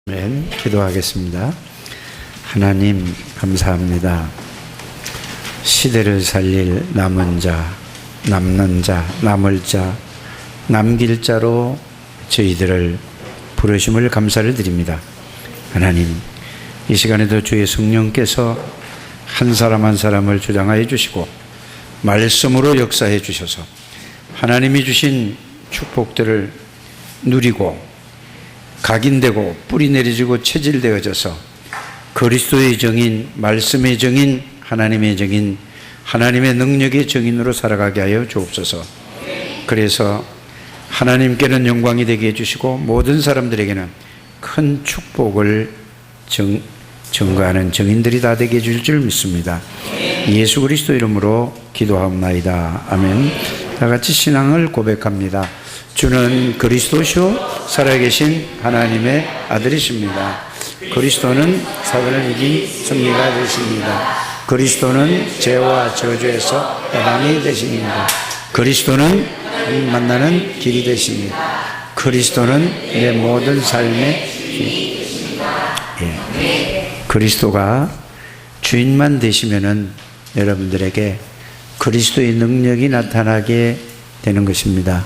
아멘. 기도하겠습니다. 하나님 감사합니다. 시대를 살릴 남은 자, 남는 자, 남을 자, 남길 자로 저희들을 부르심을 감사를 드립니다. 하나님, 이 시간에도 주의 성령께서 한 사람 한 사람을 주장하여 주시고 말씀으로 역사해 주셔서 하나님이 주신 축복들을 누리고 각인되고 뿌리 내려지고 체질되어져서 그리스도의 정인, 말씀의 정인, 하나님의 정인, 하나님의 능력의 정인으로 살아가게 하여 주옵소서. 그래서 하나님께는 영광이 되게 해주시고 모든 사람들에게는 큰 축복을 증거하는 정인들이 다 되게 해줄 줄 믿습니다. 예수 그리스도 이름으로 기도하옵나이다. 아멘. 다 같이 신앙을 고백합니다. 주는 그리스도시요 살아계신 하나님의 아들이십니다. 그리스도는 사단을 이긴 승리가 되십니다. 그리스도는 죄와 저주에서 해방이 되십니다. 그리스도는 만나는 길이 되십니다. 그리스도는 내 모든 삶의 그리스도가 주인만 되시면은 여러분들에게 그리스도의 능력이 나타나게 되는 것입니다.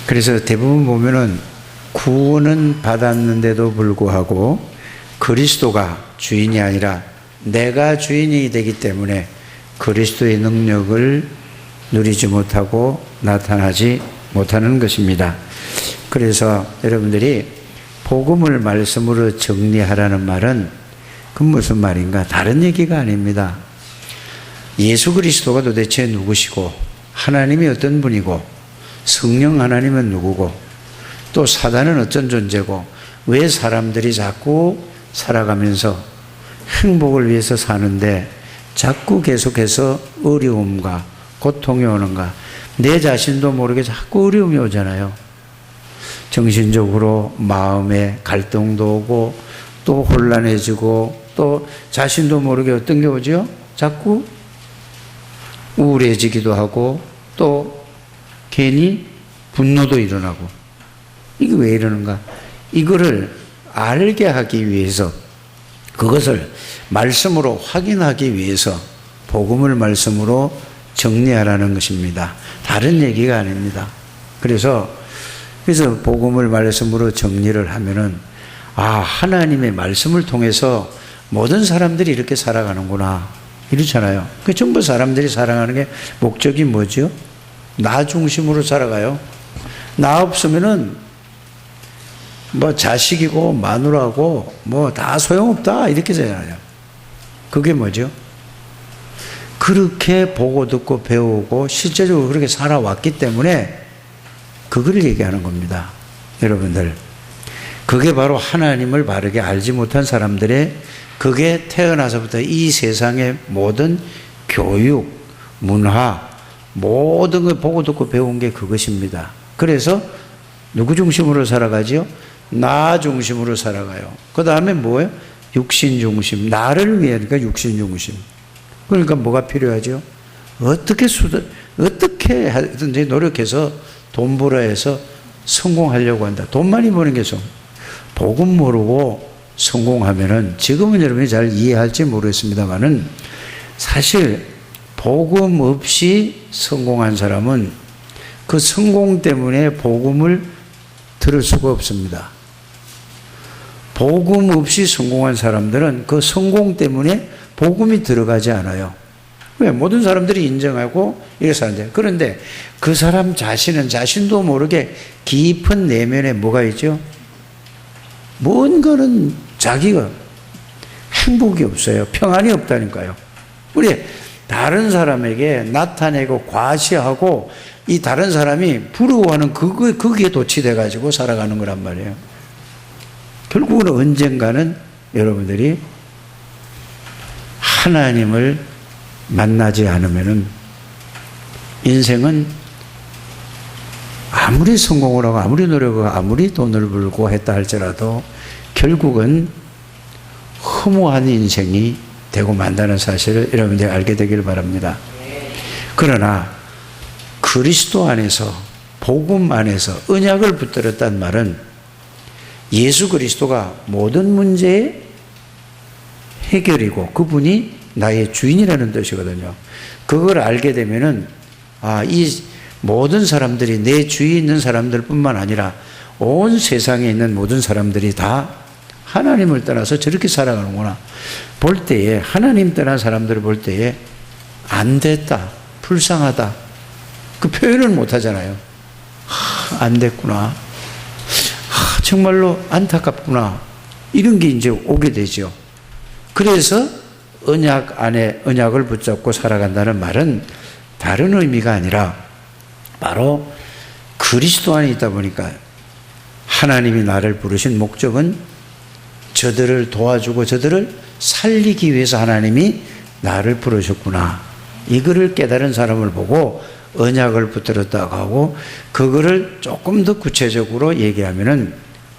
그래서 대부분 보면은 구원은 받았는데도 불구하고 그리스도가 주인이 아니라 내가 주인이 되기 때문에 그리스도의 능력을 누리지 못하고 나타나지 못하는 것입니다. 그래서 여러분들이 복음을 말씀으로 정리하라는 말은 그 무슨 말인가? 다른 얘기가 아닙니다. 예수 그리스도가 도대체 누구시고 하나님이 어떤 분이고 성령 하나님은 누구고 또 사단은 어떤 존재고 왜 사람들이 자꾸 살아가면서 행복을 위해서 사는데 자꾸 계속해서 어려움과 고통이 오는가? 내 자신도 모르게 자꾸 어려움이 오잖아요. 정신적으로 마음에 갈등도 오고 또 혼란해지고 또 자신도 모르게 어떤 게 오죠? 자꾸 우울해지기도 하고 또 괜히 분노도 일어나고. 이게 왜 이러는가? 이거를 알게 하기 위해서, 그것을 말씀으로 확인하기 위해서 복음을 말씀으로 정리하라는 것입니다. 다른 얘기가 아닙니다. 그래서 복음을 말씀으로 정리를 하면은 하나님의 말씀을 통해서 모든 사람들이 이렇게 살아가는구나 이렇잖아요. 그 전부 사람들이 살아가는 게 목적이 뭐죠? 나 중심으로 살아가요. 나 없으면은 뭐 자식이고 마누라고 뭐 다 소용없다 이렇게 되잖아요. 그게 뭐죠? 그렇게 보고 듣고 배우고 실제적으로 그렇게 살아왔기 때문에 그걸 얘기하는 겁니다. 여러분들, 그게 바로 하나님을 바르게 알지 못한 사람들의, 그게 태어나서부터 이 세상의 모든 교육, 문화, 모든 걸 보고 듣고 배운 게 그것입니다. 그래서 누구 중심으로 살아가지요? 나 중심으로 살아가요. 그 다음에 뭐예요? 육신 중심. 나를 위하니까 육신 중심. 그러니까 뭐가 필요하죠? 어떻게 하든지 노력해서 돈 벌어 해서 성공하려고 한다. 돈 많이 버는 게 복음 모르고 성공하면은, 지금은 여러분이 잘 이해할지 모르겠습니다만은 사실 복음 없이 성공한 사람은 그 성공 때문에 복음을 들을 수가 없습니다. 복음 없이 성공한 사람들은 그 성공 때문에 복음이 들어가지 않아요. 왜? 모든 사람들이 인정하고 이렇게 사는데, 그런데 그 사람 자신은 자신도 모르게 깊은 내면에 뭐가 있죠? 뭔가는 자기가 행복이 없어요. 평안이 없다니까요. 우리 다른 사람에게 나타내고 과시하고 이 다른 사람이 부러워하는 거기에 도취돼 가지고 살아가는 거란 말이에요. 결국은 언젠가는 여러분들이 하나님을 만나지 않으면은 인생은 아무리 성공을 하고 아무리 노력을 하고 아무리 돈을 벌고 했다 할지라도 결국은 허무한 인생이 되고 만다는 사실을 여러분들이 알게 되기를 바랍니다. 그러나 그리스도 안에서 복음 안에서 언약을 붙들었단 말은 예수 그리스도가 모든 문제의 해결이고 그분이 나의 주인이라는 뜻이거든요. 그걸 알게 되면은 이 모든 사람들이 내 주위에 있는 사람들뿐만 아니라 온 세상에 있는 모든 사람들이 다 하나님을 떠나서 저렇게 살아가는구나. 볼 때에 하나님 떠난 사람들을 볼 때에 안 됐다, 불쌍하다. 그 표현을 못 하잖아요. 안 됐구나. 정말로 안타깝구나. 이런 게 이제 오게 되죠. 그래서 언약 안에 언약을 붙잡고 살아간다는 말은 다른 의미가 아니라 바로 그리스도 안에 있다 보니까 하나님이 나를 부르신 목적은 저들을 도와주고 저들을 살리기 위해서 하나님이 나를 부르셨구나. 이거를 깨달은 사람을 보고 언약을 붙들었다고 하고, 그거를 조금 더 구체적으로 얘기하면은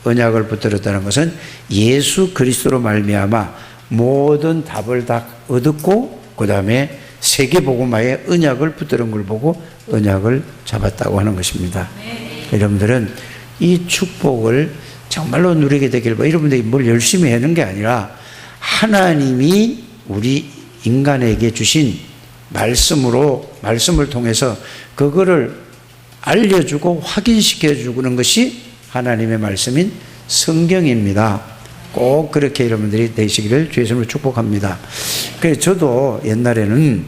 언약을 붙들었다는 것은 예수 그리스도로 말미암아 모든 답을 다 얻었고 그 다음에 세계복음화의 언약을 붙들은 걸 보고 언약을 잡았다고 하는 것입니다. 여러분들은 이 축복을 정말로 누리게 되길 바랍니다. 여러분들이 뭘 열심히 하는 게 아니라 하나님이 우리 인간에게 주신 말씀을 통해서 그거를 알려주고 확인시켜 주는 것이 하나님의 말씀인 성경입니다. 꼭 그렇게 여러분들이 되시기를 주의 이름으로 축복합니다. 그래서 저도 옛날에는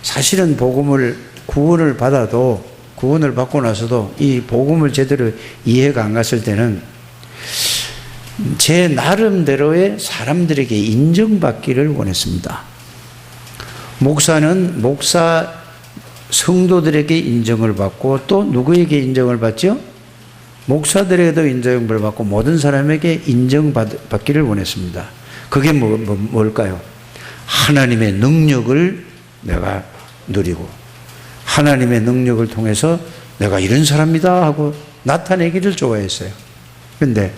사실은 구원을 받고 나서도 이 복음을 제대로 이해가 안 갔을 때는 제 나름대로의 사람들에게 인정받기를 원했습니다. 목사는 성도들에게 인정을 받고 또 누구에게 인정을 받죠? 목사들에게도 인정을 받고 모든 사람에게 인정받기를 원했습니다. 그게 뭘까요? 하나님의 능력을 내가 누리고 하나님의 능력을 통해서 내가 이런 사람이다 하고 나타내기를 좋아했어요. 그런데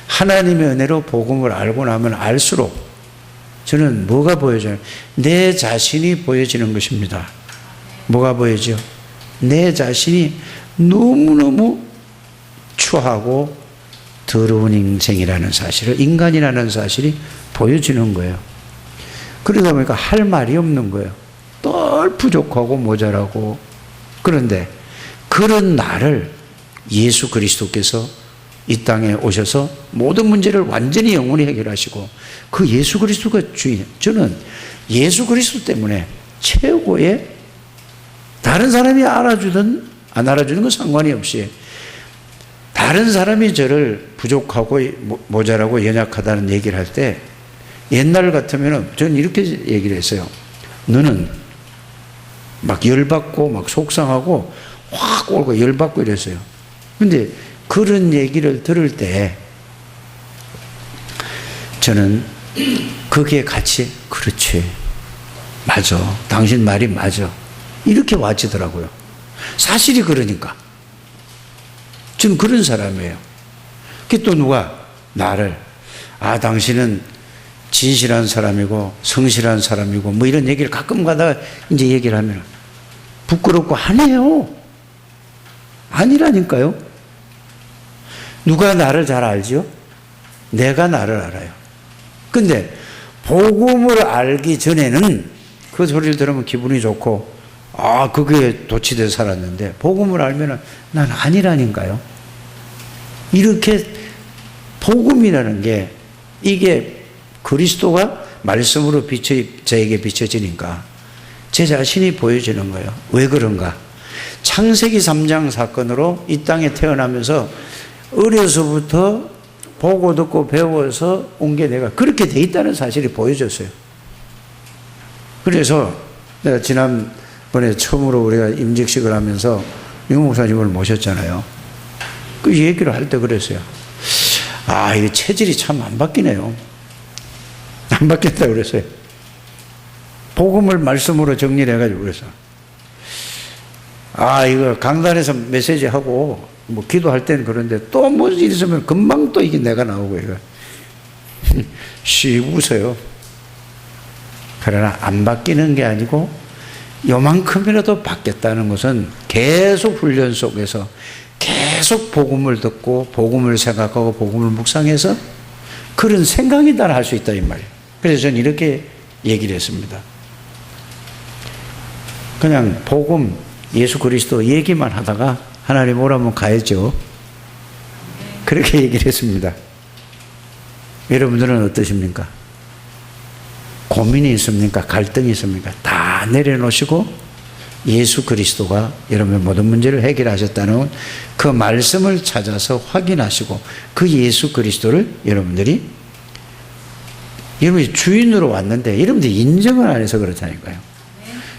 하나님의 은혜로 복음을 알고 나면 알수록 저는 뭐가 보여져요? 내 자신이 보여지는 것입니다. 뭐가 보여져? 내 자신이 너무너무 추하고 더러운 인생이라는 사실을, 인간이라는 사실이 보여지는 거예요. 그러다 보니까 할 말이 없는 거예요. 늘 부족하고 모자라고. 그런데 그런 나를 예수 그리스도께서 이 땅에 오셔서 모든 문제를 완전히 영원히 해결하시고 그 예수 그리스도가 주인. 저는 예수 그리스도 때문에 최고의, 다른 사람이 알아주든 안 알아주는 건 상관이 없이 다른 사람이 저를 부족하고 모자라고 연약하다는 얘기를 할 때 옛날 같으면 저는 이렇게 얘기를 했어요. 너는 막 열받고 막 속상하고 확 오고 열받고 이랬어요. 근데 그런 얘기를 들을 때 저는 거기에 같이 그렇지, 맞아, 당신 말이 맞아, 이렇게 와지더라고요. 사실이 그러니까. 저는 그런 사람이에요. 그게 또 누가 나를 당신은 진실한 사람이고 성실한 사람이고 뭐 이런 얘기를 가끔 가다가 이제 얘기를 하면 부끄럽고 하네요. 아니라니까요. 누가 나를 잘 알지요? 내가 나를 알아요. 근데 복음을 알기 전에는 그 소리를 들으면 기분이 좋고 그게 도취돼서 살았는데 복음을 알면은 난 아니라니까요. 이렇게 복음이라는 게 이게 그리스도가 말씀으로 저에게 비춰지니까 제 자신이 보여지는 거예요. 왜 그런가? 창세기 3장 사건으로 이 땅에 태어나면서 어려서부터 보고 듣고 배워서 온 게 내가 그렇게 돼 있다는 사실이 보여졌어요. 그래서 내가 지난번에 처음으로 우리가 임직식을 하면서 유 목사님을 모셨잖아요. 그 얘기를 할 때 그랬어요. 이게 체질이 참 안 바뀌네요. 안 바뀌었다고 그랬어요. 복음을 말씀으로 정리를 해가지고 그래서 이거 강단에서 메시지 하고 뭐 기도할 때는 그런데 또 뭐 일 있으면 금방 또 이게 내가 나오고 이거 씩 웃어요. 그러나 안 바뀌는 게 아니고 요만큼이라도 바뀌었다는 것은 계속 훈련 속에서 계속 복음을 듣고 복음을 생각하고 복음을 묵상해서 그런 생각이 다 할 수 있다 이 말이에요. 그래서 저는 이렇게 얘기를 했습니다. 그냥 복음 예수 그리스도 얘기만 하다가 하나님 오라면 가야죠. 그렇게 얘기를 했습니다. 여러분들은 어떠십니까? 고민이 있습니까? 갈등이 있습니까? 다 내려놓으시고 예수 그리스도가 여러분의 모든 문제를 해결하셨다는 그 말씀을 찾아서 확인하시고 그 예수 그리스도를 여러분들이 주인으로 왔는데 여러분들이 인정을 안 해서 그렇다니까요.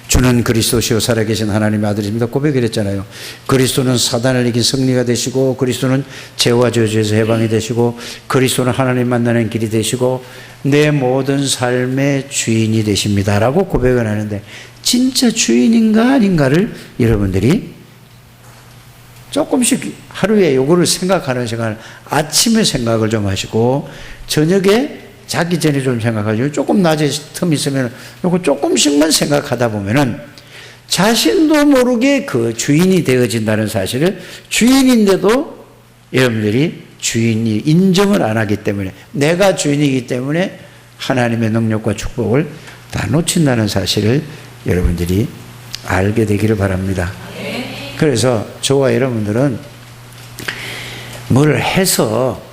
주는 그리스도시요 살아계신 하나님의 아들입니다. 고백을 했잖아요. 그리스도는 사단을 이긴 승리가 되시고 그리스도는 죄와 저주에서 해방이 되시고 그리스도는 하나님 만나는 길이 되시고 내 모든 삶의 주인이 되십니다 라고 고백을 하는데 진짜 주인인가 아닌가를 여러분들이 조금씩 하루에 요거를 생각하는 시간을 아침에 생각을 좀 하시고 저녁에 자기 전에 좀 생각하시고 조금 낮에 틈 있으면 요거 조금씩만 생각하다 보면은 자신도 모르게 그 주인이 되어진다는 사실을 주인인데도 여러분들이 주인이 인정을 안 하기 때문에 내가 주인이기 때문에 하나님의 능력과 축복을 다 놓친다는 사실을 여러분들이 알게 되기를 바랍니다. 그래서 저와 여러분들은 뭘 해서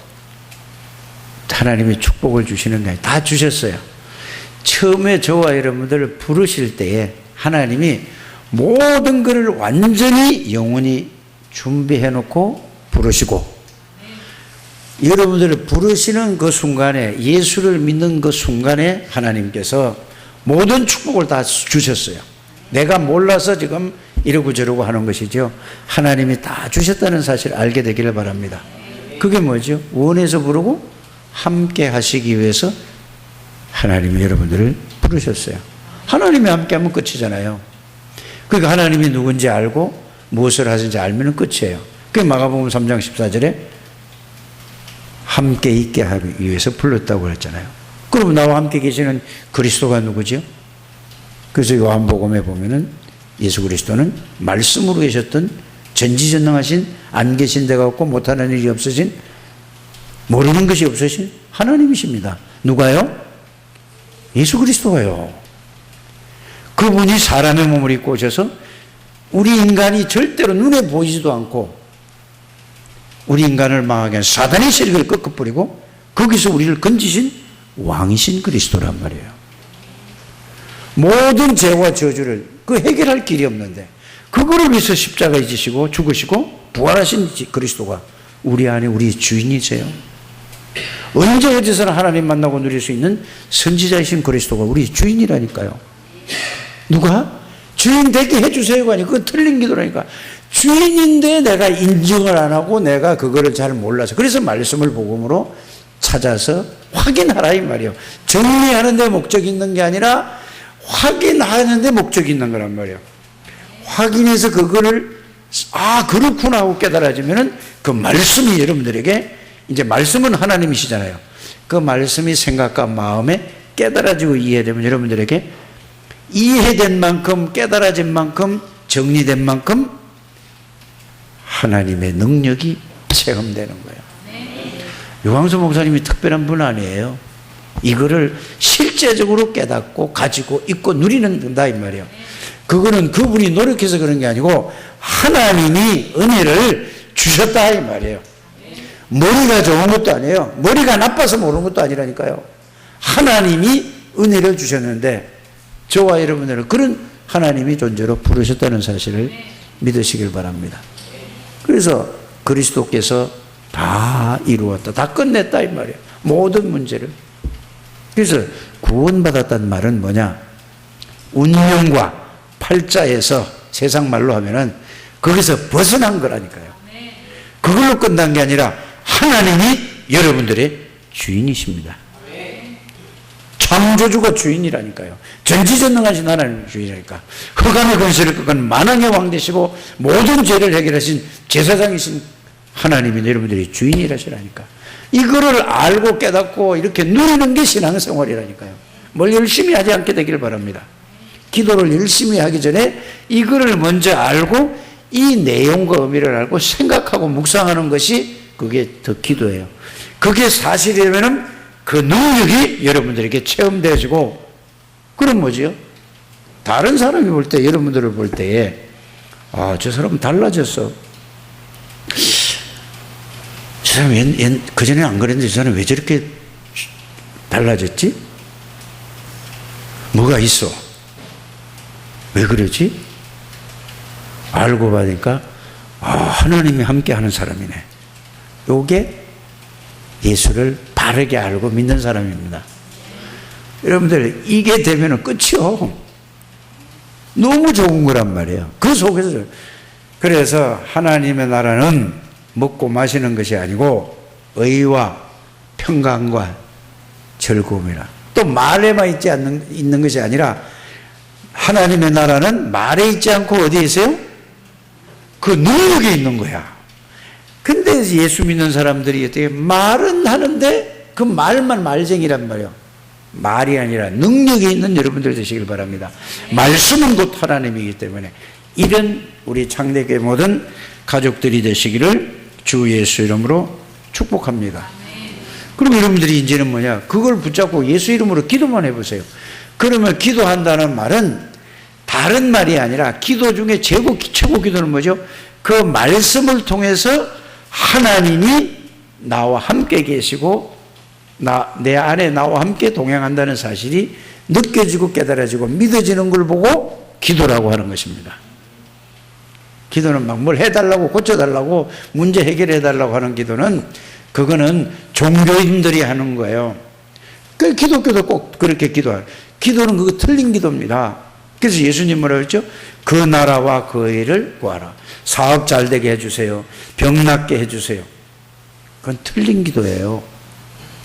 하나님이 축복을 주시는 게 아니라 다 주셨어요. 처음에 저와 여러분들을 부르실 때에 하나님이 모든 것을 완전히 영원히 준비해 놓고 부르시고 여러분들을 부르시는 그 순간에 예수를 믿는 그 순간에 하나님께서 모든 축복을 다 주셨어요. 내가 몰라서 지금 이러고 저러고 하는 것이죠. 하나님이 다 주셨다는 사실을 알게 되기를 바랍니다. 그게 뭐죠? 원해서 부르고 함께 하시기 위해서 하나님이 여러분들을 부르셨어요. 하나님이 함께 하면 끝이잖아요. 그러니까 하나님이 누군지 알고 무엇을 하시는지 알면 끝이에요. 그게 마가복음 3장 14절에 함께 있게 하기 위해서 불렀다고 그랬잖아요. 그럼 나와 함께 계시는 그리스도가 누구죠? 그래서 요한복음에 보면은 예수 그리스도는 말씀으로 계셨던 전지전능하신 안 계신 데가 없고 못하는 일이 없으신 모르는 것이 없으신 하나님이십니다. 누가요? 예수 그리스도가요. 그분이 사람의 몸을 입고 오셔서 우리 인간이 절대로 눈에 보이지도 않고 우리 인간을 망하게 한 사단의 세력을 꺾어버리고 거기서 우리를 건지신 왕이신 그리스도란 말이에요. 모든 죄와 저주를 그 해결할 길이 없는데 그거를 위해서 십자가에 지시고 죽으시고 부활하신 그리스도가 우리 안에 우리 주인이세요. 언제 어디서나 하나님 만나고 누릴 수 있는 선지자이신 그리스도가 우리 주인이라니까요. 누가? 주인 되게 해주세요가 아니고 그건 틀린 기도라니까. 주인인데 내가 인정을 안 하고 내가 그거를 잘 몰라서 그래서 말씀을 복음으로 찾아서 확인하라 이 말이에요. 정리하는 데 목적이 있는 게 아니라 확인하는 데 목적이 있는 거란 말이에요. 확인해서 그거를 그렇구나 하고 깨달아지면은 그 말씀이 여러분들에게 이제 말씀은 하나님이시잖아요. 그 말씀이 생각과 마음에 깨달아지고 이해되면 여러분들에게 이해된 만큼 깨달아진 만큼 정리된 만큼 하나님의 능력이 체험되는 거예요. 유광수 목사님이 특별한 분 아니에요. 이거를 실제적으로 깨닫고 가지고 있고 누리는다 이 말이에요. 그거는 그분이 노력해서 그런 게 아니고 하나님이 은혜를 주셨다 이 말이에요. 머리가 좋은 것도 아니에요. 머리가 나빠서 모르는 것도 아니라니까요. 하나님이 은혜를 주셨는데 저와 여러분들은 그런 하나님이 존재로 부르셨다는 사실을 믿으시길 바랍니다. 그래서 그리스도께서 다 이루었다. 다 끝냈다 이 말이에요. 모든 문제를. 그래서 구원받았다는 말은 뭐냐? 운명과 팔자에서 세상 말로 하면은 거기서 벗어난 거라니까요. 그걸로 끝난 게 아니라 하나님이 여러분들의 주인이십니다. 창조주가 주인이라니까요. 전지전능하신 하나님 주인이니까. 흑암의 권세를 꺾은 만왕의 왕 되시고 모든 죄를 해결하신 제사장이신 하나님이 여러분들이 주인이라시라니까. 이거를 알고 깨닫고 이렇게 누리는 게 신앙생활이라니까요. 뭘 열심히 하지 않게 되기를 바랍니다. 기도를 열심히 하기 전에 이거를 먼저 알고 이 내용과 의미를 알고 생각하고 묵상하는 것이 그게 더 기도예요. 그게 사실이라면 그 능력이 여러분들에게 체험되어지고, 그럼 뭐지요? 다른 사람이 볼 때, 여러분들을 볼 때에, 아, 저 사람은 달라졌어. 저 사람 그전에 안 그랬는데 저 사람 왜 저렇게 달라졌지? 뭐가 있어? 왜 그러지? 알고 보니까, 아, 하나님이 함께 하는 사람이네. 요게 예수를 바르게 알고 믿는 사람입니다. 여러분들, 이게 되면 끝이요. 너무 좋은 거란 말이에요. 그 속에서. 그래서 하나님의 나라는 먹고 마시는 것이 아니고 의와 평강과 즐거움이라. 또 말에만 있는 것이 아니라 하나님의 나라는 말에 있지 않고 어디에 있어요? 그 능력에 있는 거야. 근데 예수 믿는 사람들이 어떻게 말은 하는데 그 말만 말쟁이란 말이에요. 말이 아니라 능력이 있는 여러분들 되시길 바랍니다. 말씀은 곧 하나님이기 때문에 이런 우리 창대교회 모든 가족들이 되시기를 주 예수 이름으로 축복합니다. 그럼 여러분들이 이제는 뭐냐? 그걸 붙잡고 예수 이름으로 기도만 해보세요. 그러면 기도한다는 말은 다른 말이 아니라 기도 중에 최고 기도는 뭐죠? 그 말씀을 통해서 하나님이 나와 함께 계시고 내 안에 나와 함께 동행한다는 사실이 느껴지고 깨달아지고 믿어지는 걸 보고 기도라고 하는 것입니다. 기도는 막 뭘 해달라고 고쳐달라고 문제 해결해달라고 하는 기도는 그거는 종교인들이 하는 거예요. 그 기독교도 꼭 그렇게 기도해요. 기도는 그거 틀린 기도입니다. 그래서 예수님 뭐라고 했죠? 그 나라와 그 의를 구하라. 사업 잘 되게 해주세요. 병 낫게 해주세요. 그건 틀린 기도예요.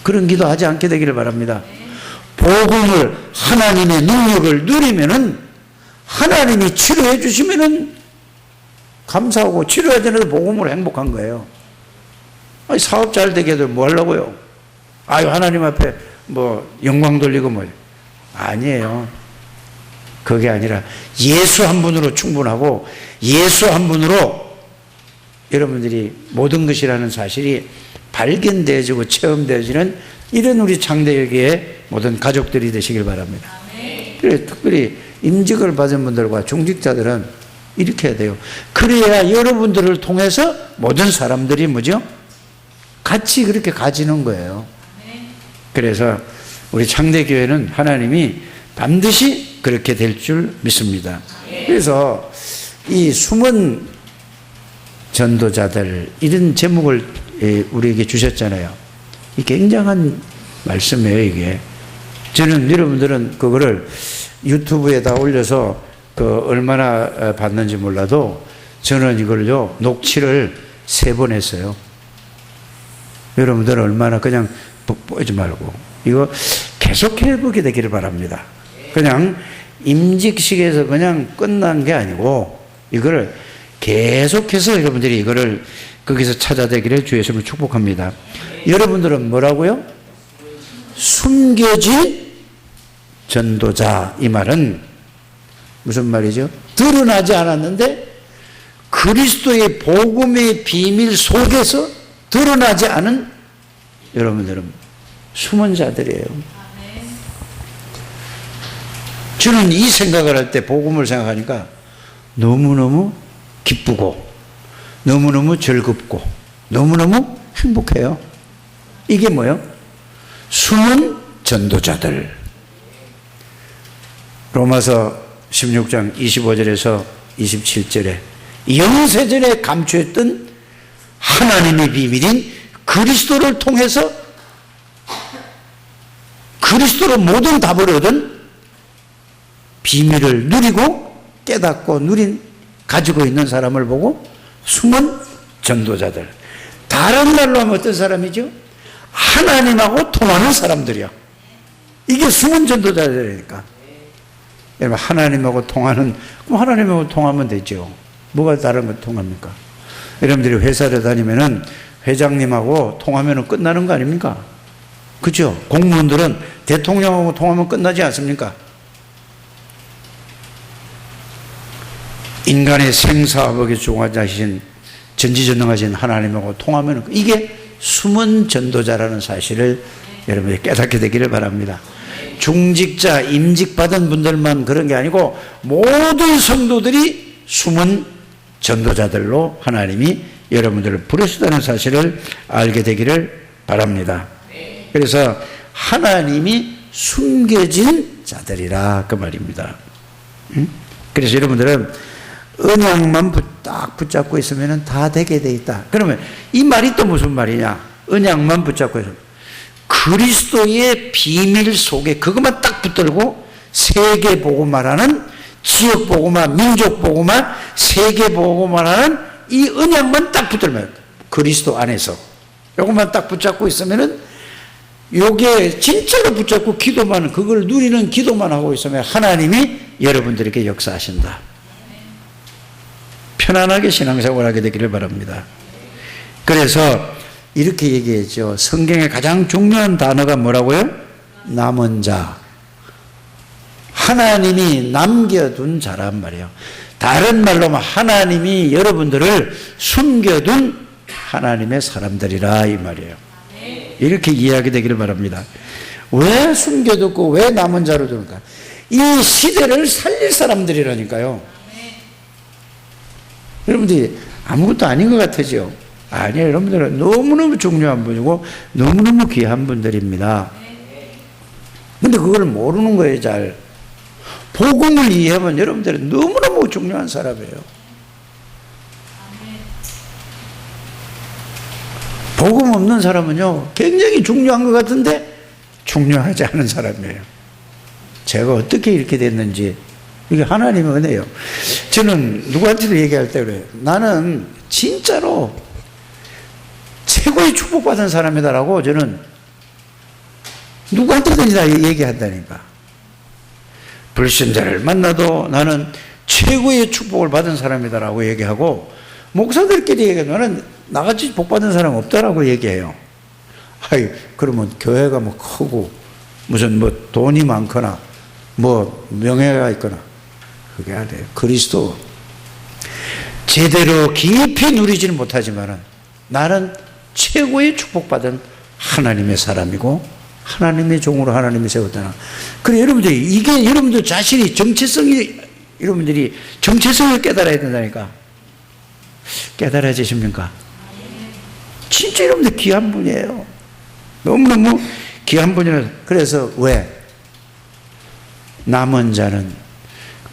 그런 기도 하지 않게 되기를 바랍니다. 복음을, 하나님의 능력을 누리면은 하나님이 치료해 주시면은 감사하고, 치료하지 않아도 복음으로 행복한 거예요. 아니, 사업 잘 되게 해도 뭐 하려고요? 아유, 하나님 앞에 뭐 영광 돌리고 뭐. 아니에요. 그게 아니라 예수 한 분으로 충분하고 예수 한 분으로 여러분들이 모든 것이라는 사실이 발견되어지고 체험되어지는 이런 우리 창대교회의 모든 가족들이 되시길 바랍니다. 그래서 특별히 임직을 받은 분들과 중직자들은 이렇게 해야 돼요. 그래야 여러분들을 통해서 모든 사람들이 뭐죠? 같이 그렇게 가지는 거예요. 그래서 우리 창대교회는 하나님이 반드시 그렇게 될 줄 믿습니다. 그래서 이 숨은 전도자들, 이런 제목을 우리에게 주셨잖아요. 이 굉장한 말씀이에요, 이게. 저는 여러분들은 그거를 유튜브에다 올려서 얼마나 받는지 몰라도 저는 이걸요, 녹취를 3번 했어요. 여러분들은 얼마나 그냥 보지 말고 이거 계속 해보게 되기를 바랍니다. 그냥 임직식에서 그냥 끝난 게 아니고 이거를 계속해서 여러분들이 이거를 거기서 찾아내기를 주 예수님을 축복합니다. 여러분들은 뭐라고요? 숨겨진 전도자. 이 말은 무슨 말이죠? 드러나지 않았는데 그리스도의 복음의 비밀 속에서 드러나지 않은 여러분들은 숨은 자들이에요. 저는 이 생각을 할 때 복음을 생각하니까 너무너무 기쁘고 너무너무 즐겁고 너무너무 행복해요. 이게 뭐예요? 숨은 전도자들. 로마서 16장 25절에서 27절에 영세전에 감추었던 하나님의 비밀인 그리스도를 통해서 그리스도로 모든 답을 얻은 비밀을 누리고 깨닫고 가지고 있는 사람을 보고 숨은 전도자들. 다른 말로 하면 어떤 사람이죠? 하나님하고 통하는 사람들이요. 이게 숨은 전도자들이니까. 여러분, 하나님하고 통하는, 그럼 하나님하고 통하면 되죠. 뭐가 다른 거 통합니까? 여러분들이 회사를 다니면은 회장님하고 통하면 끝나는 거 아닙니까? 그죠? 공무원들은 대통령하고 통하면 끝나지 않습니까? 인간의 생사화복에 중화자신 전지전능하신 하나님하고 통하면 이게 숨은 전도자라는 사실을 여러분이 깨닫게 되기를 바랍니다. 중직자, 임직받은 분들만 그런 게 아니고 모든 성도들이 숨은 전도자들로 하나님이 여러분들을 부르시다는 사실을 알게 되기를 바랍니다. 그래서 하나님이 숨겨진 자들이라 그 말입니다. 그래서 여러분들은 언약만 딱 붙잡고 있으면 다 되게 돼 있다. 그러면 이 말이 또 무슨 말이냐? 언약만 붙잡고 있으면 그리스도의 비밀 속에 그것만 딱 붙들고 세계 보고만 하는, 지역 보고만, 민족 보고만, 세계 보고만 하는 이 언약만 딱 붙들면 그리스도 안에서 이것만 딱 붙잡고 있으면은 요게 진짜로 붙잡고 기도만, 그걸 누리는 기도만 하고 있으면 하나님이 여러분들에게 역사하신다. 편안하게 신앙생활을 하게 되기를 바랍니다. 그래서 이렇게 얘기했죠. 성경의 가장 중요한 단어가 뭐라고요? 남은 자. 하나님이 남겨둔 자란 말이에요. 다른 말로 하나님이 여러분들을 숨겨둔 하나님의 사람들이라 이 말이에요. 이렇게 이해하게 되기를 바랍니다. 왜 숨겨뒀고 왜 남은 자로 두는가? 이 시대를 살릴 사람들이라니까요. 여러분들이 아무것도 아닌 것 같으죠? 아니에요. 여러분들은 너무너무 중요한 분이고 너무너무 귀한 분들입니다. 근데 그걸 모르는 거예요. 잘 복음을 이해하면 여러분들은 너무너무 중요한 사람이에요. 복음 없는 사람은요 굉장히 중요한 것 같은데 중요하지 않은 사람이에요. 제가 어떻게 이렇게 됐는지 이게 하나님의 은혜예요. 저는 누구한테도 얘기할 때 그래요. 나는 진짜로 최고의 축복받은 사람이다라고 저는 누구한테든지 다 얘기한다니까. 불신자를 만나도 나는 최고의 축복을 받은 사람이다라고 얘기하고, 목사들끼리 얘기하면 나는 나같이 복받은 사람 없다라고 얘기해요. 아이, 그러면 교회가 뭐 크고 무슨 뭐 돈이 많거나 뭐 명예가 있거나 그게 아니에요. 그리스도 제대로 깊이 누리지는 못하지만은 나는 최고의 축복받은 하나님의 사람이고 하나님의 종으로 하나님이 세웠다나. 그래 여러분들이 이게 여러분들 자신이 정체성이, 여러분들이 정체성을 깨달아야 된다니까. 깨달아지십니까? 진짜 여러분들 귀한 분이에요. 너무너무 귀한 분이라서. 그래서 왜? 남은 자는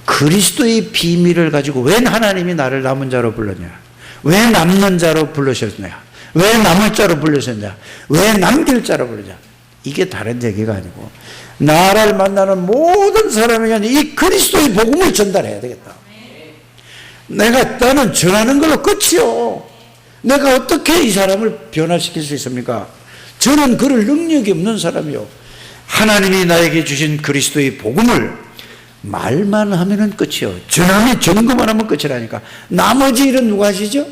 그리스도의 비밀을 가지고 왜 하나님이 나를 남은 자로 불렀냐? 왜 남는 자로 불러셨냐? 왜 남을 자로 불러셨냐? 왜 남길 자로 불렀냐? 이게 다른 얘기가 아니고 나를 만나는 모든 사람에게 이 그리스도의 복음을 전달해야 되겠다. 나는 전하는 걸로 끝이요. 내가 어떻게 이 사람을 변화시킬 수 있습니까? 저는 그럴 능력이 없는 사람이요. 하나님이 나에게 주신 그리스도의 복음을 말만 하면은 끝이요. 전하면 점검만 하면 끝이라니까. 나머지 일은 누가 하시죠?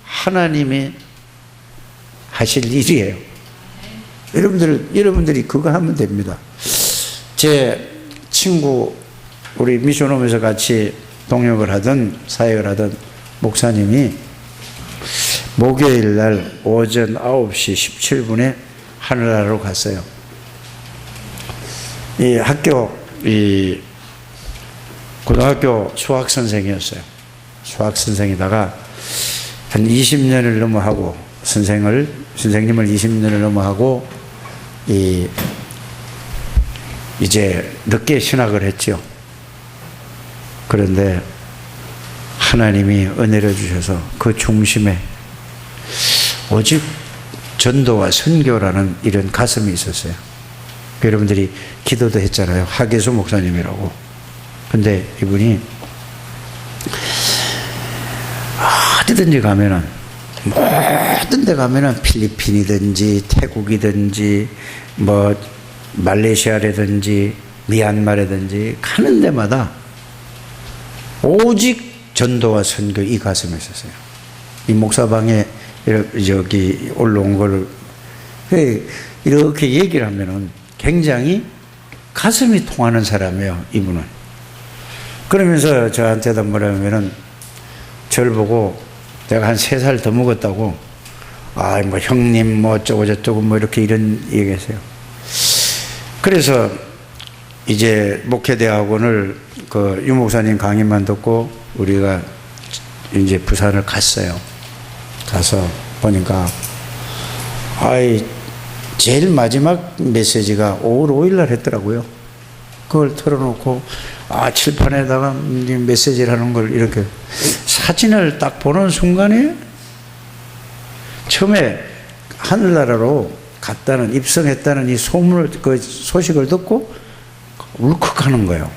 하나님이 하실 일이에요. 여러분들이 그거 하면 됩니다. 제 친구, 우리 미션홈에서 같이 동역을 하던, 사역을 하던 목사님이 목요일 날 오전 9시 17분에 하늘나라로 갔어요. 이 고등학교 수학선생이었어요. 수학선생이다가 한 20년을 넘어 하고, 선생님을 20년을 넘어 하고, 이제 늦게 신학을 했죠. 그런데 하나님이 은혜를 주셔서 그 중심에 오직 전도와 선교라는 이런 가슴이 있었어요. 여러분들이 기도도 했잖아요. 하계수 목사님이라고. 근데 이분이 어디든지 가면은, 모든 데 가면은 필리핀이든지 태국이든지 뭐 말레이시아라든지 미얀마라든지 가는 데마다 오직 전도와 선교 이 가슴에 있었어요. 이 목사방에 여기 올라온 걸 이렇게 얘기를 하면은 굉장히 가슴이 통하는 사람이에요, 이분은. 그러면서 저한테도 뭐라 하면은 저를 보고 내가 한 3살 더 먹었다고, 아, 뭐 형님 뭐 어쩌고 저쩌고 뭐 이렇게 이런 얘기했어요. 그래서 이제 목회대학원을 그 유목사님 강의만 듣고 우리가 이제 부산을 갔어요. 가서 보니까 제일 마지막 메시지가 5월 5일 날 했더라고요. 그걸 틀어놓고 칠판에다가 메시지를 하는 걸 이렇게 사진을 딱 보는 순간에 처음에 하늘나라로 갔다는, 입성했다는 이 소문을, 그 소식을 듣고 울컥하는 거예요.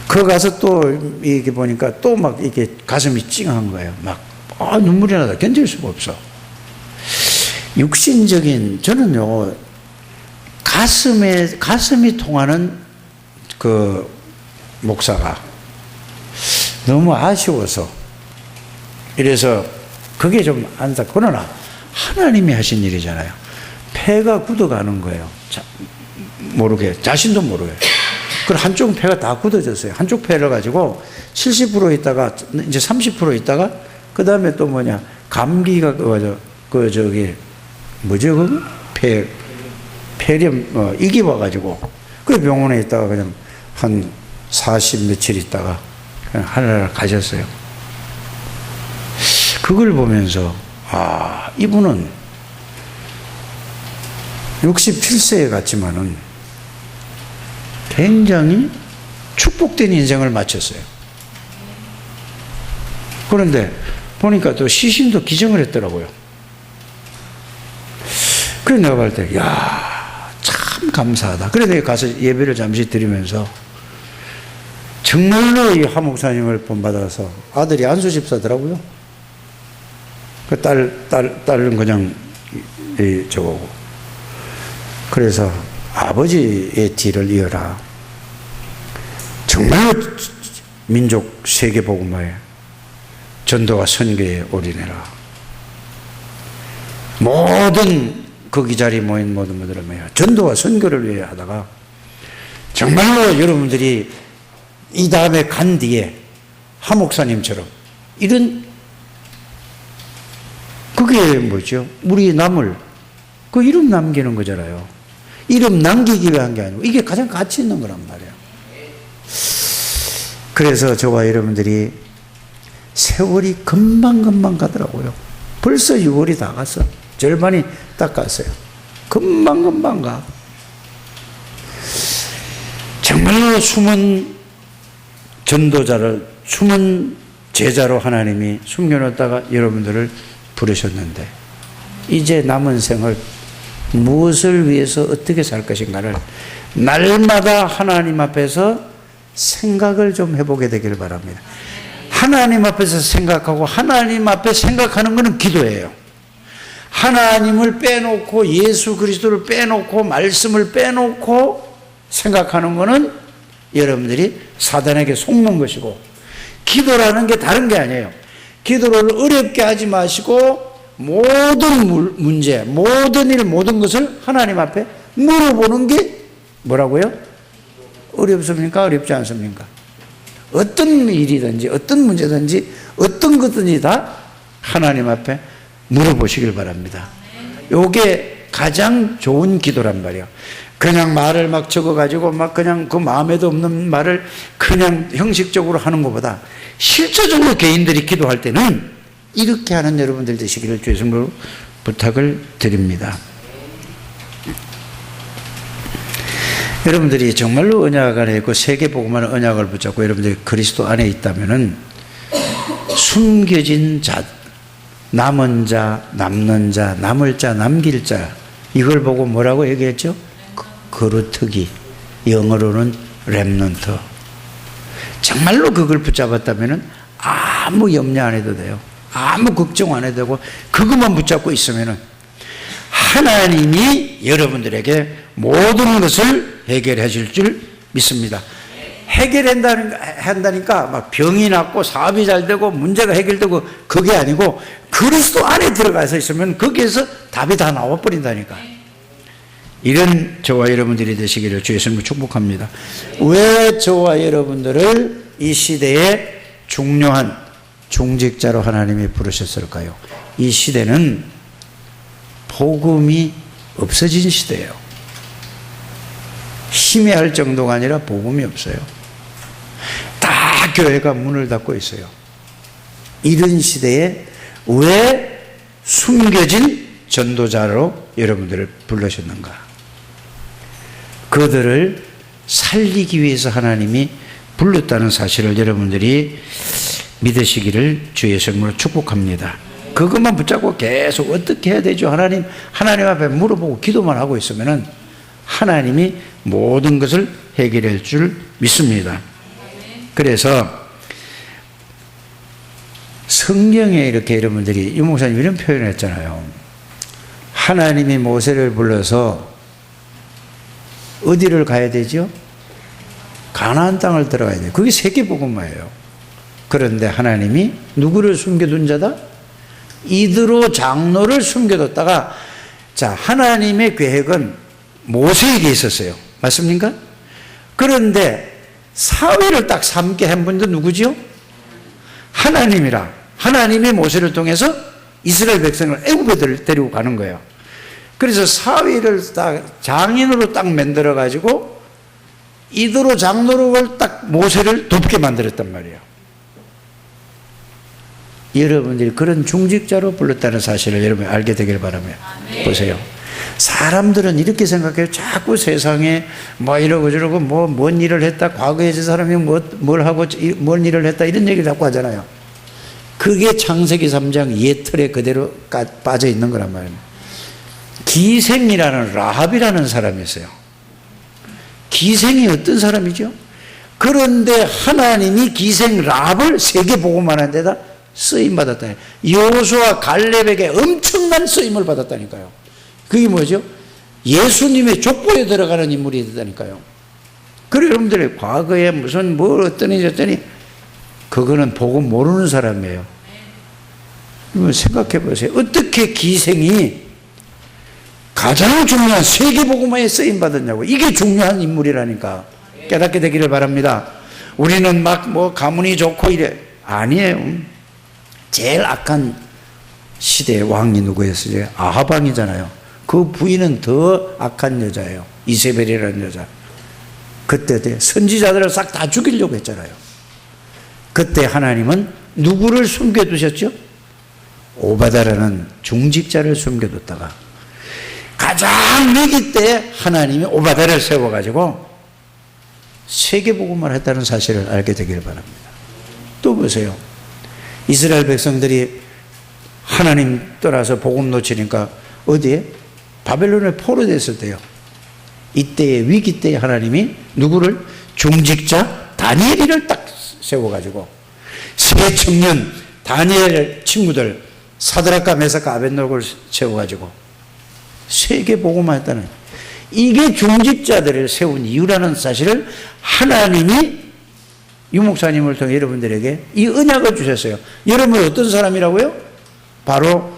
그 가서 또 이게 보니까 또 막 이게 가슴이 찡한 거예요. 막 눈물이 나다 견딜 수가 없어. 육신적인, 저는요 가슴이 통하는 그 목사가 너무 아쉬워서, 이래서 그게 좀 안타. 그러나 하나님이 하신 일이잖아요. 폐가 굳어가는 거예요. 모르게, 자신도 모르게. 그리고 한쪽 폐가 다 굳어졌어요. 한쪽 폐를 가지고 70% 있다가 이제 30% 있다가 그 다음에 또 뭐냐, 감기가 폐렴 이기 와가지고 그 병원에 있다가 그냥 한 40 며칠 있다가 그냥 하늘나라 가셨어요. 그걸 보면서 이분은 67세에 갔지만은 굉장히 축복된 인생을 마쳤어요. 그런데 보니까 또 시신도 기증을 했더라고요. 그래서 내가 볼 때, 참 감사하다. 그래서 내가 가서 예배를 잠시 드리면서 정말로 이 하목사님을 본받아서, 아들이 안수 집사더라고요. 그 딸은 그냥 저거고. 그래서 아버지의 뒤를 이어라. 정말로 민족 세계복음화에 전도와 선교에 올인해라. 모든 거기 자리에 모인 모든 분들을 뭐야, 전도와 선교를 위해 하다가 정말로 여러분들이 이 다음에 간 뒤에 하 목사님처럼 이런, 그게 뭐죠? 우리 남을 그 이름 남기는 거잖아요. 이름 남기기 위한 게 아니고 이게 가장 가치 있는 거란 말이에요. 그래서 저와 여러분들이 세월이 금방금방 가더라고요. 벌써 6월이 다 갔어. 절반이 딱 갔어요. 금방금방 가. 정말로 숨은 전도자를, 숨은 제자로 하나님이 숨겨놓다가 여러분들을 부르셨는데, 이제 남은 생을 무엇을 위해서 어떻게 살 것인가를 날마다 하나님 앞에서 생각을 좀 해보게 되기를 바랍니다. 하나님 앞에서 생각하고, 하나님 앞에 생각하는 것은 기도예요. 하나님을 빼놓고, 예수 그리스도를 빼놓고, 말씀을 빼놓고 생각하는 것은 여러분들이 사단에게 속는 것이고, 기도라는 게 다른 게 아니에요. 기도를 어렵게 하지 마시고 모든 문제, 모든 일, 모든 것을 하나님 앞에 물어보는 게 뭐라고요? 어렵습니까? 어렵지 않습니까? 어떤 일이든지, 어떤 문제든지, 어떤 것든지 다 하나님 앞에 물어보시길 바랍니다. 요게 가장 좋은 기도란 말이에요. 그냥 말을 막 적어가지고 막 그냥 그 마음에도 없는 말을 그냥 형식적으로 하는 것보다 실제적으로 개인들이 기도할 때는 이렇게 하는 여러분들 되시기를 주의 이름으로 부탁을 드립니다. 여러분들이 정말로 언약 안에 있고 세계복음화는 언약을 붙잡고 여러분들이 그리스도 안에 있다면은 숨겨진 자, 남은 자, 남는 자, 남을 자, 남길 자, 이걸 보고 뭐라고 얘기했죠? 거루트기, 영어로는 렘넌트. 정말로 그걸 붙잡았다면은 아무 염려 안 해도 돼요. 아무 걱정 안 해도 되고, 그것만 붙잡고 있으면은 하나님이 여러분들에게 모든 것을 해결해 줄 줄 믿습니다. 해결한다니까 막 병이 낫고 사업이 잘 되고 문제가 해결되고 그게 아니고, 그리스도 안에 들어가서 있으면 거기에서 답이 다 나와버린다니까. 이런 저와 여러분들이 되시기를 주의 이름으로 축복합니다. 왜 저와 여러분들을 이 시대에 중요한 중직자로 하나님이 부르셨을까요? 이 시대는 복음이 없어진 시대예요. 희미할 정도가 아니라 복음이 없어요. 다 교회가 문을 닫고 있어요. 이런 시대에 왜 숨겨진 전도자로 여러분들을 불러셨는가? 그들을 살리기 위해서 하나님이 불렀다는 사실을 여러분들이 믿으시기를 주의 이름으로 축복합니다. 그것만 붙잡고 계속 어떻게 해야 되죠? 하나님 앞에 물어보고 기도만 하고 있으면은 하나님이 모든 것을 해결할 줄 믿습니다. 그래서 성경에 이렇게 여러분들이 유목사님 이런 표현을 했잖아요. 하나님이 모세를 불러서 어디를 가야 되죠? 가나안 땅을 들어가야 돼요. 그게 세계복음화예요. 그런데 하나님이 누구를 숨겨둔 자다? 이드로 장로를 숨겨뒀다가, 자, 하나님의 계획은 모세에게 있었어요. 맞습니까? 그런데 사회를 딱 삼게 한 분도 누구지요? 하나님이라. 하나님이 모세를 통해서 이스라엘 백성을 애굽에 데리고 가는 거예요. 그래서 사회를 딱 장인으로 딱 만들어 가지고 이드로 장로를 딱 모세를 돕게 만들었단 말이에요. 여러분들이 그런 중직자로 불렀다는 사실을 여러분이 알게 되길 바랍니다. 보세요. 사람들은 이렇게 생각해요. 자꾸 세상에 뭐 이러고 저러고 뭐 뭔 일을 했다, 과거에 저 사람이 뭘 하고 뭔 일을 했다, 이런 얘기를 자꾸 하잖아요. 그게 창세기 3장 옛틀에 그대로 빠져 있는 거란 말이에요. 기생이라는 라합이라는 사람이 있어요. 기생이 어떤 사람이죠? 그런데 하나님이 기생 라합을 세계복음만 하는 데다 쓰임받았다니. 여호수아 갈렙에게 엄청난 쓰임을 받았다니까요. 그게 뭐죠? 예수님의 족보에 들어가는 인물이 됐다니까요. 그래, 여러분들이 과거에 무슨 뭘 어떠니 저떠니 그거는 복음 모르는 사람이에요. 생각해 보세요. 어떻게 기생이 가장 중요한 세계복음화에 쓰임받았냐고. 이게 중요한 인물이라니까. 깨닫게 되기를 바랍니다. 우리는 막 뭐 가문이 좋고 이래. 아니에요. 제일 악한 시대의 왕이 누구였어요? 아합 왕이잖아요. 그 부인은 더 악한 여자예요. 이세벨이라는 여자. 그때 선지자들을 싹 다 죽이려고 했잖아요. 그때 하나님은 누구를 숨겨두셨죠? 오바다라는 중직자를 숨겨뒀다가 가장 위기 때 하나님이 오바다를 세워가지고 세계복음을 했다는 사실을 알게 되기를 바랍니다. 또 보세요. 이스라엘 백성들이 하나님 떠나서 복음 놓치니까 어디에? 바벨론에 포로됐을 때요. 이때의 위기 때에 하나님이 누구를? 중직자 다니엘을 딱 세워가지고 세 청년 다니엘 친구들 사드락과 메삭과 아벳노고를 세워가지고 세계복음만 했다는, 이게 중직자들을 세운 이유라는 사실을 하나님이 유목사님을 통해 여러분들에게 이 언약을 주셨어요. 여러분은 어떤 사람이라고요? 바로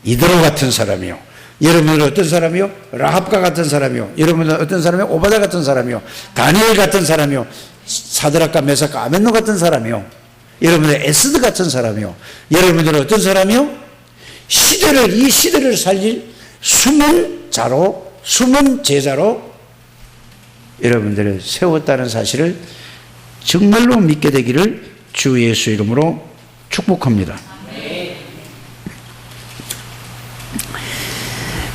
이드로 같은 사람이요. 여러분은 어떤 사람이요? 라합과 같은 사람이요. 여러분은 어떤 사람이요? 오바다 같은 사람이요. 다니엘 같은 사람이요. 사드락과 메삭과 아벳노 같은 사람이요. 여러분은 에스드 같은 사람이요. 여러분들은 어떤 사람이요? 이 시대를 살릴 숨은 자로, 숨은 제자로 여러분들을 세웠다는 사실을 정말로 믿게 되기를 주 예수 이름으로 축복합니다.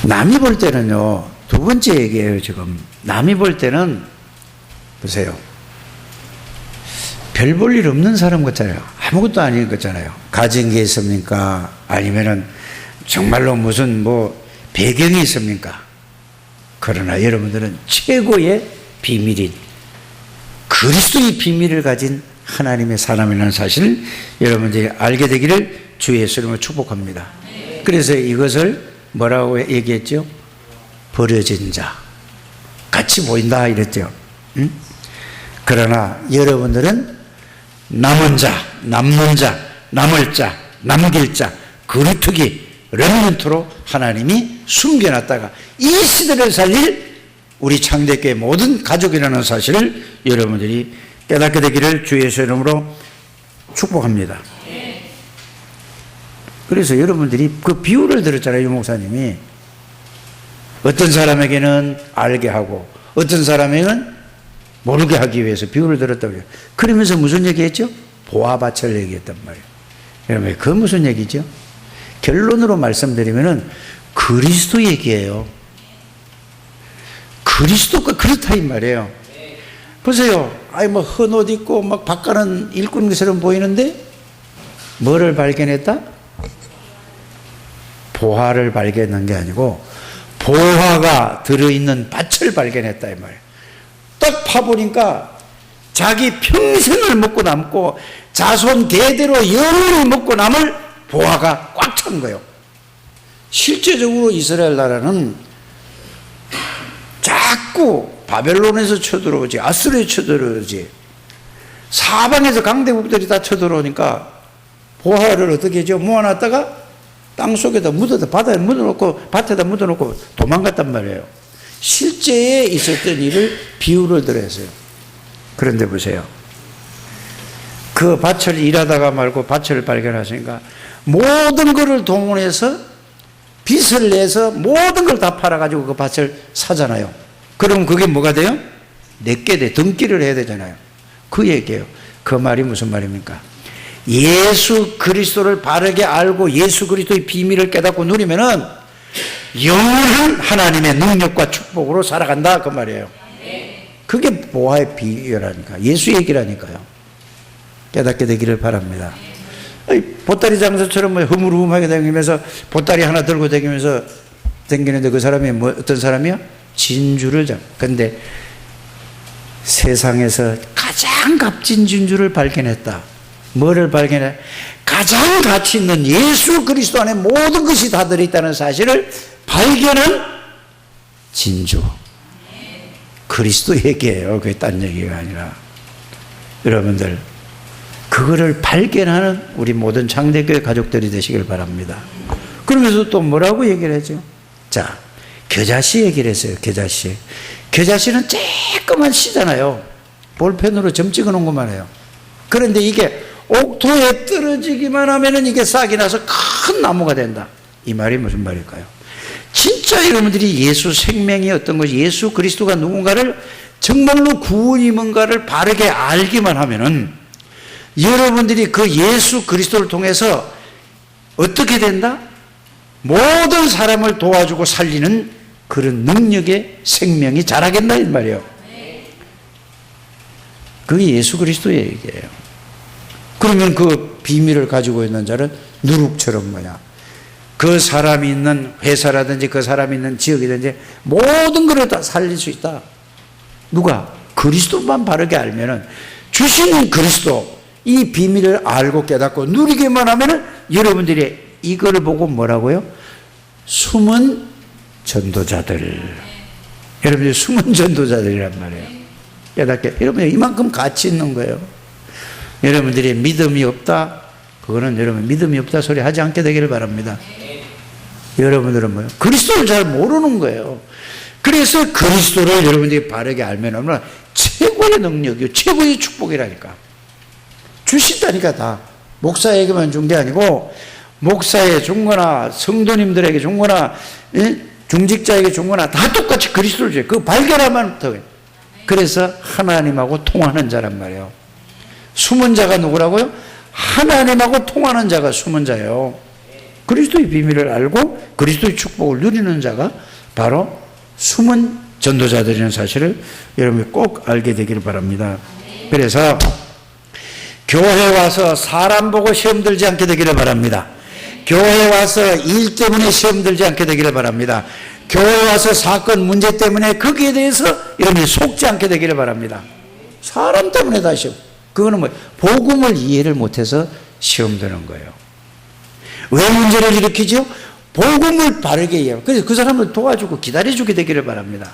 남이 볼 때는요, 두 번째 얘기예요. 지금 남이 볼 때는 보세요, 별 볼 일 없는 사람 같잖아요. 아무것도 아닌 것 같잖아요. 가진 게 있습니까? 아니면은 정말로 무슨 뭐 배경이 있습니까? 그러나 여러분들은 최고의 비밀인 그리스도의 비밀을 가진 하나님의 사람이라는 사실을 여러분들이 알게 되기를 주 예수 이름으로 축복합니다. 그래서 이것을 뭐라고 얘기했죠? 버려진 자, 같이 보인다 이랬죠. 응? 그러나 여러분들은 남은 자, 남는 자, 남을 자, 남길 자, 그루터기, 렘넌트로 하나님이 숨겨놨다가 이 시대를 살릴 우리 창대교회 모든 가족이라는 사실을 여러분들이 깨닫게 되기를 주 예수 이름으로 축복합니다. 그래서 여러분들이 그 비유를 들었잖아요, 유 목사님이. 어떤 사람에게는 알게 하고 어떤 사람에게는 모르게 하기 위해서 비유를 들었다고 해요. 그러면서 무슨 얘기했죠? 보화밭을 얘기했단 말이에요. 여러분, 그 무슨 얘기죠? 결론으로 말씀드리면은 그리스도 얘기예요. 그리스도가 그렇다 이 말이에요. 보세요. 아이 뭐 헌옷 입고 막 바깥은 일꾼 것처럼 보이는데 뭐를 발견했다? 보화를 발견한 게 아니고 보화가 들어있는 밭을 발견했다 이 말이에요. 딱 파보니까 자기 평생을 먹고 남고 자손 대대로 영원히 먹고 남을 보화가 꽉 찬 거예요. 실제적으로 이스라엘 나라는 자꾸 바벨론에서 쳐들어오지, 아수르에 쳐들어오지, 사방에서 강대국들이 다 쳐들어오니까 보화를 어떻게 하죠? 모아놨다가 땅 속에다 묻어다, 바다에 묻어놓고 밭에다 묻어놓고 도망갔단 말이에요. 실제에 있었던 일을 비유를 들어서요. 그런데 보세요. 그 밭을 일하다가 말고 밭을 발견하시니까 모든 것을 동원해서 빚을 내서 모든 걸 다 팔아가지고 그 밭을 사잖아요. 그럼 그게 뭐가 돼요? 내게 돼. 등기를 해야 되잖아요. 그 얘기예요. 그 말이 무슨 말입니까? 예수 그리스도를 바르게 알고 예수 그리스도의 비밀을 깨닫고 누리면은 영원한 하나님의 능력과 축복으로 살아간다 그 말이에요. 그게 보화의 비유라니까. 예수 얘기라니까요. 깨닫게 되기를 바랍니다. 보따리 장사처럼 뭐 흐물흐물하게 다니면서 보따리 하나 들고 다니면서 다니는데 그 사람이 뭐 어떤 사람이야? 진주를 근데 세상에서 가장 값진 진주를 발견했다. 뭐를 발견해? 가장 가치 있는 예수 그리스도 안에 모든 것이 다 들어있다는 사실을 발견한 진주. 그리스도 얘기예요. 그게 딴 얘기가 아니라. 여러분들 그거를 발견하는 우리 모든 장대교회 가족들이 되시길 바랍니다. 그러면서 또 뭐라고 얘기를 하죠? 자, 겨자씨 얘기를 했어요. 겨자씨. 겨자씨는 쬐끄만 씨잖아요. 볼펜으로 점 찍어 놓은 것만 해요. 그런데 이게 옥토에 떨어지기만 하면은 이게 싹이 나서 큰 나무가 된다. 이 말이 무슨 말일까요? 진짜 여러분들이 예수 생명이 어떤 것이 예수 그리스도가 누군가를 정말로 구원이 뭔가를 바르게 알기만 하면은 여러분들이 그 예수 그리스도를 통해서 어떻게 된다? 모든 사람을 도와주고 살리는 그런 능력의 생명이 자라겠다 이 말이에요. 그게 예수 그리스도의 얘기예요. 그러면 그 비밀을 가지고 있는 자는 누룩처럼 뭐냐? 그 사람이 있는 회사라든지 그 사람이 있는 지역이든지 모든 것을 다 살릴 수 있다. 누가? 그리스도만 바르게 알면은 주신 그리스도 이 비밀을 알고 깨닫고 누리기만 하면은 여러분들이 이거를 보고 뭐라고요? 숨은 전도자들. 여러분들이 숨은 전도자들이란 말이에요. 깨닫게. 여러분들 이만큼 가치 있는 거예요. 여러분들이 믿음이 없다. 그거는 여러분 믿음이 없다 소리 하지 않게 되기를 바랍니다. 여러분들은 뭐예요? 그리스도를 잘 모르는 거예요. 그래서 그리스도를 여러분들이 바르게 알면 얼마나 최고의 능력이요. 최고의 축복이라니까. 주신다니까 다. 목사에게만 준 게 아니고 목사에 준 거나 성도님들에게 준 거나 중직자에게 준 거나 다 똑같이 그리스도를 줘요. 그거 발견하면 더. 그래서 하나님하고 통하는 자란 말이에요. 숨은 자가 누구라고요? 하나님하고 통하는 자가 숨은 자예요. 그리스도의 비밀을 알고 그리스도의 축복을 누리는 자가 바로 숨은 전도자들이라는 사실을 여러분이 꼭 알게 되기를 바랍니다. 그래서 교회 와서 사람 보고 시험 들지 않게 되기를 바랍니다. 교회 와서 일 때문에 시험 들지 않게 되기를 바랍니다. 교회 와서 사건 문제 때문에 거기에 대해서 여러분이 속지 않게 되기를 바랍니다. 사람 때문에 다 시험. 그거는 뭐 복음을 이해를 못해서 시험 드는 거예요. 왜 문제를 일으키죠? 복음을 바르게 이해하고 그래서 그 사람을 도와주고 기다려주게 되기를 바랍니다.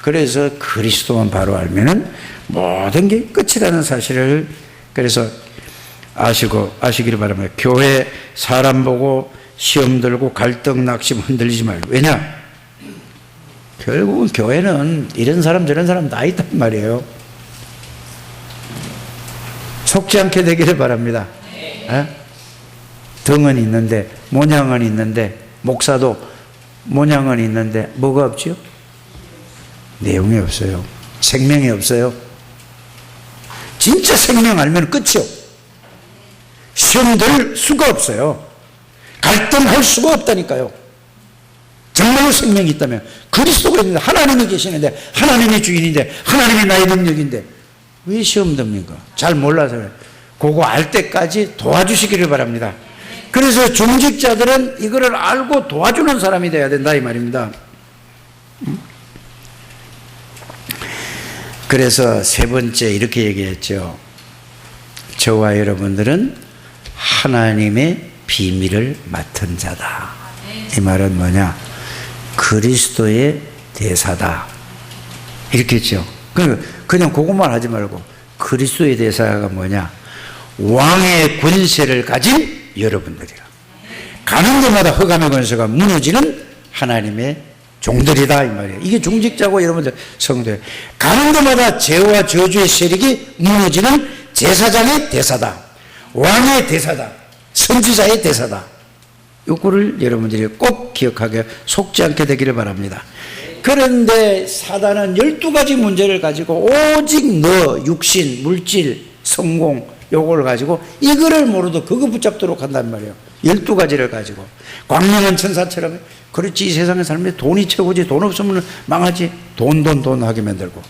그래서 그리스도만 바로 알면은 모든 게 끝이라는 사실을 그래서 아시기를 바랍니다. 교회 사람 보고 시험 들고 갈등 낙심 흔들리지 말고. 왜냐? 결국은 교회는 이런 사람 저런 사람 다 있단 말이에요. 속지 않게 되기를 바랍니다. 에? 등은 있는데, 모양은 있는데, 목사도 모양은 있는데 뭐가 없지요? 내용이 없어요. 생명이 없어요. 진짜 생명 알면 끝이요. 시험 들 수가 없어요. 갈등할 수가 없다니까요. 정말로 생명이 있다면 그리스도가 있는데, 하나님이 계시는데, 하나님이 주인인데, 하나님이 나의 능력인데 왜 시험 듭니까? 잘 몰라서 그래요. 그거 알 때까지 도와주시기를 바랍니다. 그래서 중직자들은 이거를 알고 도와주는 사람이 돼야 된다 이 말입니다. 그래서 세 번째 이렇게 얘기했죠. 저와 여러분들은 하나님의 비밀을 맡은 자다. 이 말은 뭐냐? 그리스도의 대사다. 이렇게 했죠. 그냥 그것만 하지 말고 그리스도의 대사가 뭐냐? 왕의 권세를 가진 여러분들이라. 가는 데마다 흑암의 권세가 무너지는 하나님의 종들이다 이 말이에요. 이게 중직자고 여러분들 성도예요. 가는 데마다 죄와 저주의 세력이 무너지는 제사장의 대사다. 왕의 대사다. 선지자의 대사다. 이거를 여러분들이 꼭 기억하게, 속지 않게 되기를 바랍니다. 그런데 사단은 12가지 문제를 가지고 오직 너, 육신, 물질, 성공 요걸 가지고 이거를 모르도 그거 붙잡도록 한단 말이에요. 12가지를 가지고. 광명한 천사처럼. 그렇지, 이 세상에 살면 돈이 최고지. 돈 없으면 망하지. 돈 하게 만들고.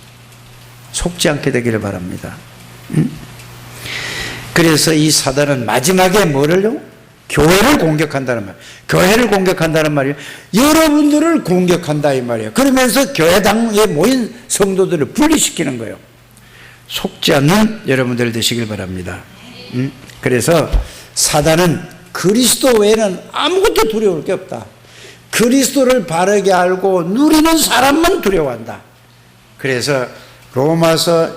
속지 않게 되기를 바랍니다. 그래서 이 사단은 마지막에 뭐를요? 교회를 공격한다는 말. 교회를 공격한다는 말이에요. 여러분들을 공격한다 이 말이에요. 그러면서 교회당에 모인 성도들을 분리시키는 거예요. 속지 않는 여러분들 되시길 바랍니다. 그래서 사단은 그리스도 외에는 아무것도 두려울 게 없다. 그리스도를 바르게 알고 누리는 사람만 두려워한다. 그래서 로마서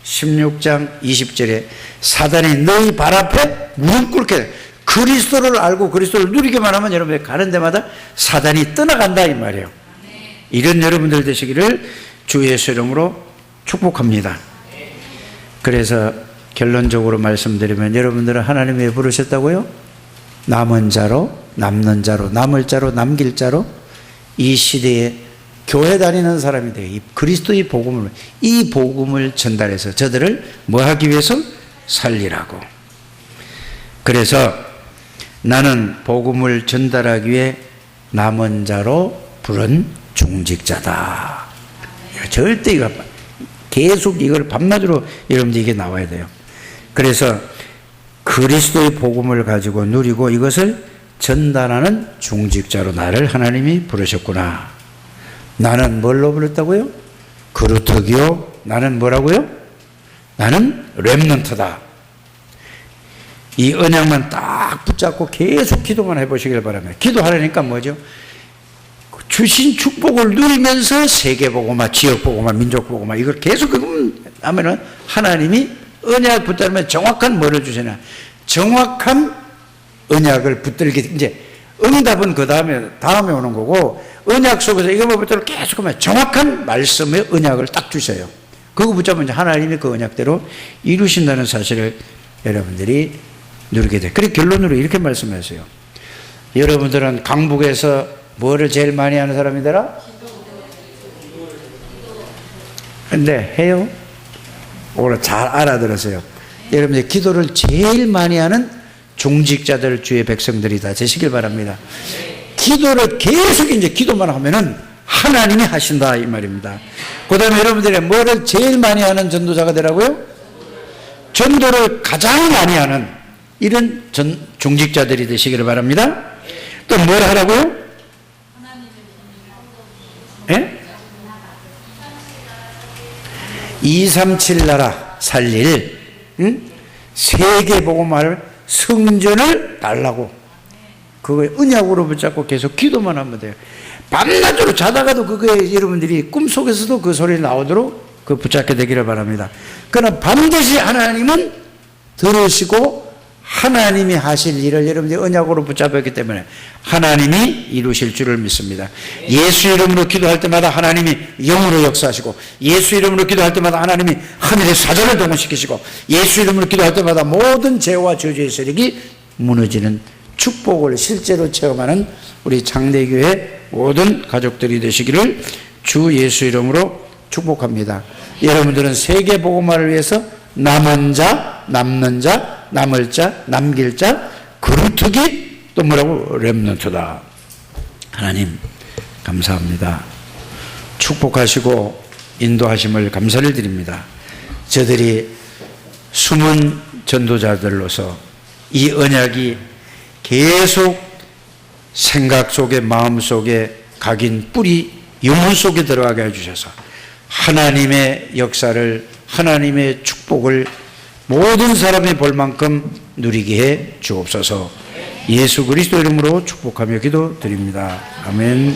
16장 20절에 사단이 너희 발 앞에 무릎 꿇게, 그리스도를 알고 그리스도를 누리기만 하면 여러분들 가는 데마다 사단이 떠나간다 이 말이에요. 이런 여러분들 되시기를 주 예수 이름으로 축복합니다. 그래서 결론적으로 말씀드리면, 여러분들은 하나님이 왜 부르셨다고요? 남은 자로, 남는 자로, 남을 자로, 남길 자로, 이 시대에 교회 다니는 사람이 돼요. 이 그리스도의 복음을, 이 복음을 전달해서 저들을 뭐 하기 위해서? 살리라고. 그래서 나는 복음을 전달하기 위해 남은 자로 부른 중직자다. 절대 이거 계속 이걸 밤낮으로 여러분들 이게 나와야 돼요. 그래서 그리스도의 복음을 가지고 누리고 이것을 전달하는 중직자로 나를 하나님이 부르셨구나. 나는 뭘로 불렀다고요? 그루터기요. 나는 뭐라고요? 나는 렘넌트다. 이 언약만 딱 붙잡고 계속 기도만 해보시길 바랍니다. 기도하려니까 뭐죠? 주신 축복을 누리면서 세계복음화, 지역복음화, 민족복음화 이걸 계속 하면은 하나님이 언약 붙들면 정확한 뭐를 주시나? 정확한 언약을 붙들게. 이제 응답은 그 다음에 오는 거고, 언약 속에서 이것만 붙들고 계속 하면 정확한 말씀의 언약을 딱 주셔요. 그거 붙잡으면 이제 하나님이 그 언약대로 이루신다는 사실을 여러분들이 누리게 돼요. 그리고 결론으로 이렇게 말씀하세요. 여러분들은 강북에서 뭐를 제일 많이 하는 사람이더라? 근데 해요? 오늘 잘 알아들으세요. 여러분들 기도를 제일 많이 하는 중직자들, 주의 백성들이 다 되시길 바랍니다. 기도를 계속 이제 기도만 하면은 하나님이 하신다 이 말입니다. 그 다음에 여러분들이 뭐를 제일 많이 하는 전도자가 되라고요? 전도를 가장 많이 하는 이런 중직자들이 되시기를 바랍니다. 또 뭘 하라고요? 예? 237 나라 살릴 세계복음화를 성전을 달라고, 그거 언약으로 붙잡고 계속 기도만 하면 돼요. 밤낮으로 자다가도 그거에 여러분들이 꿈속에서도 그 소리 나오도록 그 붙잡게 되기를 바랍니다. 그러나 반드시 하나님은 들으시고 하나님이 하실 일을 여러분들이 언약으로 붙잡았기 때문에 하나님이 이루실 줄을 믿습니다. 예수 이름으로 기도할 때마다 하나님이 영으로 역사하시고, 예수 이름으로 기도할 때마다 하나님이 하늘의 사자를 동원시키시고, 예수 이름으로 기도할 때마다 모든 죄와 저주의 세력이 무너지는 축복을 실제로 체험하는 우리 장대교회 모든 가족들이 되시기를 주 예수 이름으로 축복합니다. 여러분들은 세계 복음화를 위해서 남은 자, 남는 자, 남을 자, 남길 자, 그루터기, 또 뭐라고? 렘넌트다. 하나님 감사합니다. 축복하시고 인도하심을 감사를 드립니다. 저들이 숨은 전도자들로서 이 언약이 계속 생각 속에, 마음 속에 각인 뿌리 영혼 속에 들어가게 해주셔서 하나님의 역사를, 하나님의 축복을 모든 사람이 볼 만큼 누리게 해 주옵소서. 예수 그리스도 이름으로 축복하며 기도드립니다. 아멘.